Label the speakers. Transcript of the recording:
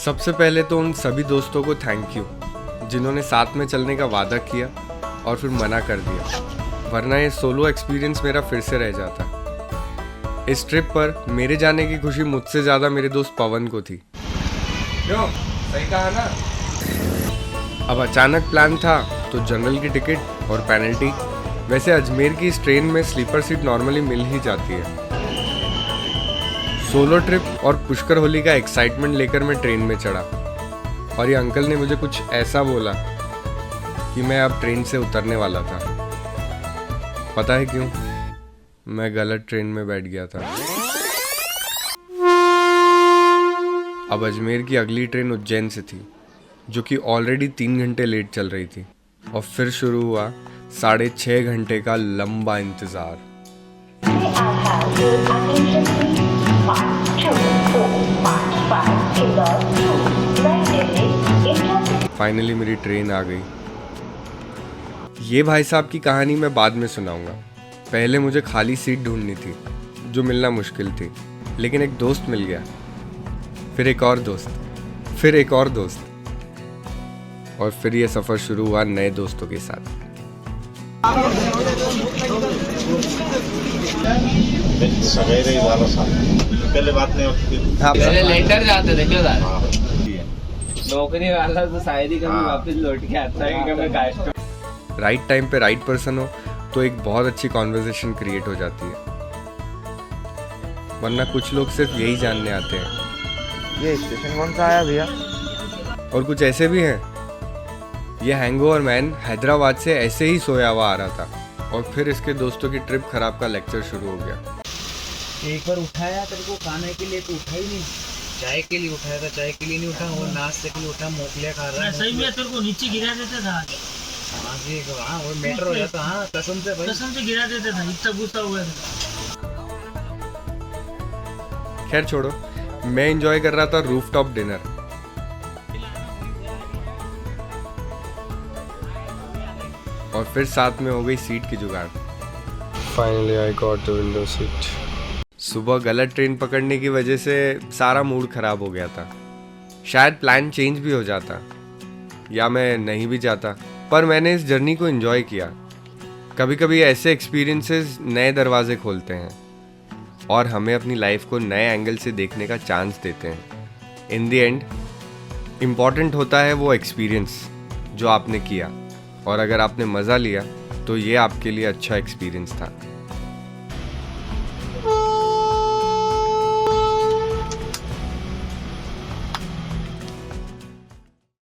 Speaker 1: सबसे पहले तो उन सभी दोस्तों को थैंक यू जिन्होंने साथ में चलने का वादा किया और फिर मना कर दिया, वरना ये सोलो एक्सपीरियंस मेरा फिर से रह जाता। इस ट्रिप पर मेरे जाने की खुशी मुझसे ज़्यादा मेरे दोस्त पवन को थी। क्यों, सही कहा ना? अब अचानक प्लान था तो जनरल की टिकट और पेनल्टी। वैसे अजमेर की इस ट्रेन में स्लीपर सीट नॉर्मली मिल ही जाती है। सोलो ट्रिप और पुष्कर होली का एक्साइटमेंट लेकर मैं ट्रेन में चढ़ा और ये अंकल ने मुझे कुछ ऐसा बोला कि मैं अब ट्रेन से उतरने वाला था। पता है क्यों? मैं गलत ट्रेन में बैठ गया था। अब अजमेर की अगली ट्रेन उज्जैन से थी, जो कि ऑलरेडी 3 घंटे लेट चल रही थी, और फिर शुरू हुआ 6.5 घंटे का लंबा इंतजार। फाइनली मेरी ट्रेन आ गई। ये भाई साहब की कहानी मैं बाद में सुनाऊंगा। पहले मुझे खाली सीट ढूंढनी थी, जो मिलना मुश्किल थी, लेकिन एक दोस्त मिल गया, फिर एक और दोस्त, फिर एक और दोस्त, और फिर ये सफर शुरू हुआ नए दोस्तों के साथ।
Speaker 2: सवेरे पहले बात नहीं होती,
Speaker 3: पहले लेटर जाते थे। क्यों नौकरी वाला तो शायद ही कभी वापस लौट के आता है कि कभी कास्ट।
Speaker 1: राइट टाइम पे राइट पर्सन हो तो एक बहुत अच्छी कॉन्वर्सेशन क्रिएट हो जाती है, वरना कुछ लोग सिर्फ यही जानने आते हैं।
Speaker 4: ये स्टेशन कौन सा आया भैया?
Speaker 1: और कुछ ऐसे भी हैं। ये हैंगओवर मैन हैदराबाद से ऐसे ही सोया हुआ आ रहा था और फिर इसके दोस्तों की ट्रिप खराब का लेक्चर शुरू हो गया।
Speaker 5: एक बार उठाया तेरे को खाने के लिए तो उठा ही नहीं, चाय के लिए उठाया था, चाय के लिए नहीं उठा, और नाश्ते के लिए उठा, मोकलिया खा रहा है।
Speaker 6: सही में तेरे को नीचे गिरा देता था।
Speaker 5: हाँ जी, हाँ वो मैटर हो जाता। हाँ कसम से भाई,
Speaker 6: कसम से गिरा देता था, इतना गुस्सा हुआ था।
Speaker 1: खैर छोड़ो, मैं एंजॉय कर रहा था रूफटॉप डिनर। और फिर साथ में हो गई सीट की जुगाड़। Finally I got the window seat. सुबह गलत ट्रेन पकड़ने की वजह से सारा मूड खराब हो गया था। शायद प्लान चेंज भी हो जाता या मैं नहीं भी जाता, पर मैंने इस जर्नी को एंजॉय किया। कभी कभी ऐसे एक्सपीरियंसेस नए दरवाजे खोलते हैं और हमें अपनी लाइफ को नए एंगल से देखने का चांस देते हैं। इन द एंड इम्पॉर्टेंट होता है वो एक्सपीरियंस जो आपने किया, और अगर आपने मज़ा लिया तो ये आपके लिए अच्छा एक्सपीरियंस था।